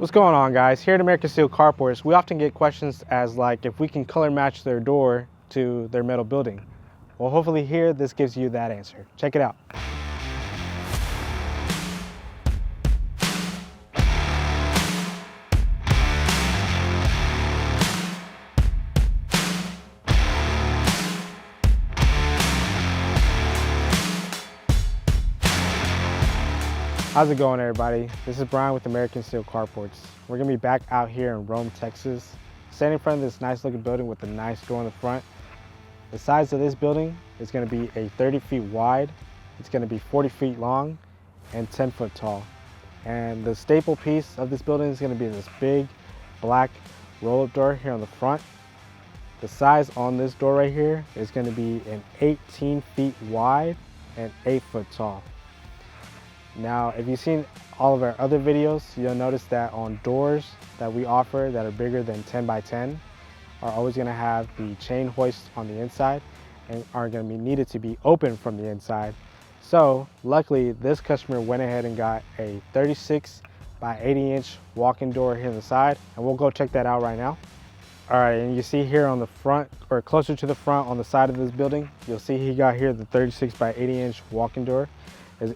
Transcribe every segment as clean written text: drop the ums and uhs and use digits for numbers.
What's going on, guys? Here at American Steel Carports, we often get questions as like if we can color match their door to their metal building. Well, hopefully here this gives you that answer. Check it out. How's it going, everybody? This is Brian with American Steel Carports. We're gonna be back out here in Rome, Texas, standing in front of this nice looking building with a nice door in the front. The size of this building is gonna be a 30 feet wide, it's gonna be 40 feet long, and 10 foot tall. And the staple piece of this building is gonna be this big black roll-up door here on the front. The size on this door right here is gonna be an 18 feet wide and 8 foot tall. Now, if you've seen all of our other videos, you'll notice that on doors that we offer that are bigger than 10 by 10 are always going to have the chain hoist on the inside and are going to be needed to be open from the inside. So luckily, this customer went ahead and got a 36 by 80 inch walk-in door here on the side, and we'll go check that out right now. All right, and you see here on the front, or closer to the front on the side of this building, you'll see he got here the 36 by 80 inch walk-in door.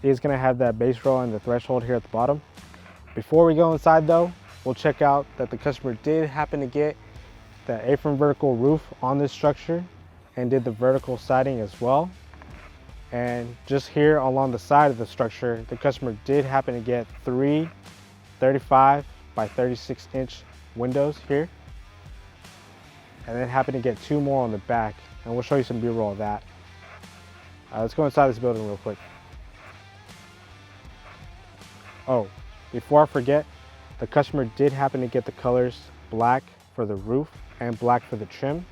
Is going to have that base roll and the threshold here at the bottom. Before we go inside though, we'll check out that the customer did happen to get the apron vertical roof on this structure and did the vertical siding as well. And just here along the side of the structure, the customer did happen to get 3 35 by 36 inch windows here. And then happened to get 2 more on the back, and we'll show you some B-roll of that. Let's go inside this building real quick. Oh, before I forget, the customer did happen to get the colors black for the roof and black for the trim,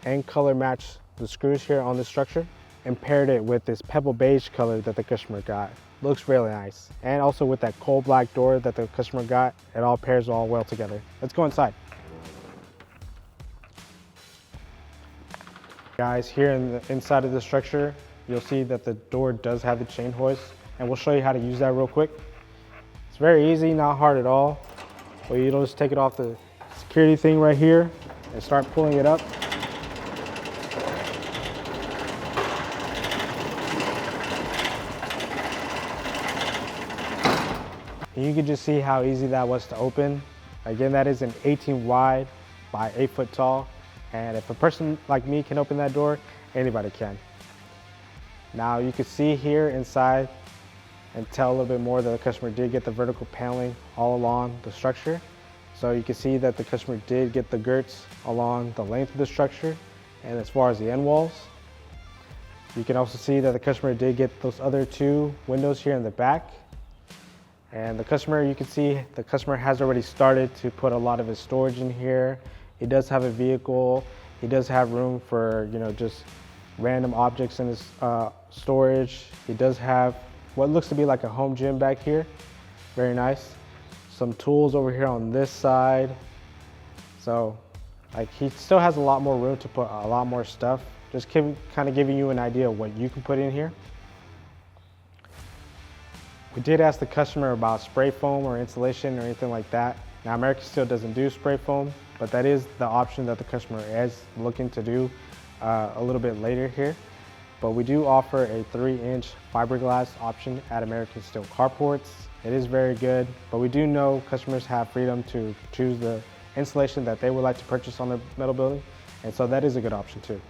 and color match the screws here on the structure, and paired it with this pebble beige color that the customer got. Looks really nice. And also with that coal black door that the customer got, it all pairs all well together. Let's go inside. Guys, here in the inside of the structure, you'll see that the door does have the chain hoist, and we'll show you how to use that real quick. It's very easy, not hard at all. But you'll just take it off the security thing right here and start pulling it up. And you can just see how easy that was to open. Again, that is an 18 wide by 8 foot tall. And if a person like me can open that door, anybody can. Now you can see here inside and tell a little bit more that the customer did get the vertical paneling all along the structure. So you can see that the customer did get the girts along the length of the structure and as far as the end walls. You can also see that the customer did get those other 2 windows here in the back. And the customer, you can see the customer has already started to put a lot of his storage in here. He does have a vehicle. He does have room for, just random objects in his storage. He does have what looks to be like a home gym back here. Very nice. Some tools over here on this side. So he still has a lot more room to put a lot more stuff. Just kind of giving you an idea of what you can put in here. We did ask the customer about spray foam or insulation or anything like that. Now, American Steel doesn't do spray foam, but that is the option that the customer is looking to do a little bit later here. But we do offer a 3-inch fiberglass option at American Steel Carports. It is very good, but we do know customers have freedom to choose the insulation that they would like to purchase on their metal building, and so that is a good option too.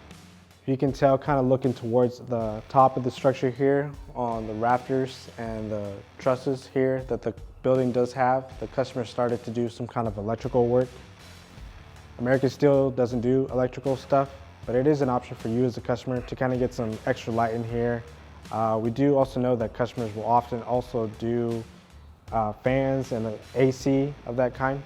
You can tell kind of looking towards the top of the structure here on the rafters and the trusses here that the building does have, the customer started to do some kind of electrical work. American Steel doesn't do electrical stuff, but it is an option for you as a customer to kind of get some extra light in here. We do also know that customers will often also do fans and AC of that kind.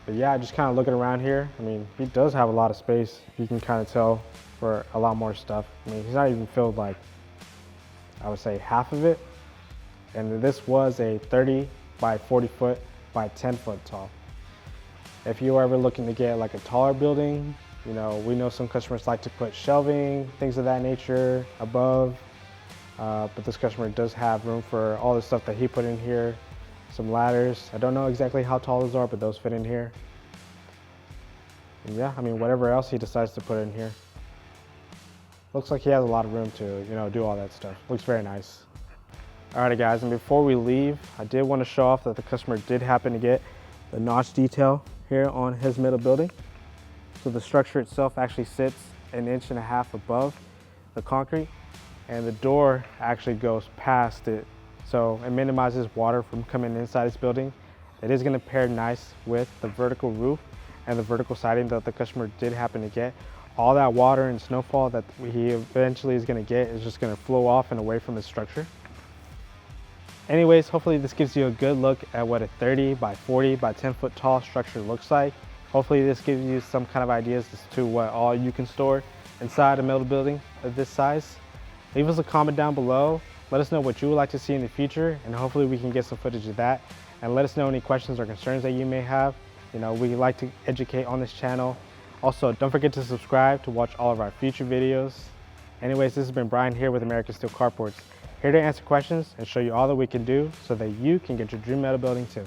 But yeah, just kind of looking around here, I mean, he does have a lot of space. You can kind of tell for a lot more stuff. I mean, he's not even filled like, I would say half of it. And this was a 30 by 40 foot by 10 foot tall. If you're ever looking to get like a taller building, we know some customers like to put shelving, things of that nature above, but this customer does have room for all the stuff that he put in here. some ladders. I don't know exactly how tall those are, but those fit in here. And yeah, I mean, whatever else he decides to put in here. Looks like he has a lot of room to, do all that stuff. Looks very nice. Alrighty guys, and before we leave, I did want to show off that the customer did happen to get the notch detail here on his middle building. So the structure itself actually sits 1.5 inches above the concrete, and the door actually goes past it. So it minimizes water from coming inside this building. It is going to pair nice with the vertical roof and the vertical siding that the customer did happen to get. All that water and snowfall that he eventually is going to get is just going to flow off and away from the structure. Anyways, hopefully this gives you a good look at what a 30 by 40 by 10 foot tall structure looks like. Hopefully this gives you some kind of ideas as to what all you can store inside a metal building of this size. Leave us a comment down below. Let us know what you would like to see in the future, and hopefully we can get some footage of that. And let us know any questions or concerns that you may have. We like to educate on this channel. Also, don't forget to subscribe to watch all of our future videos. Anyways, this has been Brian here with American Steel Carports, here to answer questions and show you all that we can do so that you can get your dream metal building too.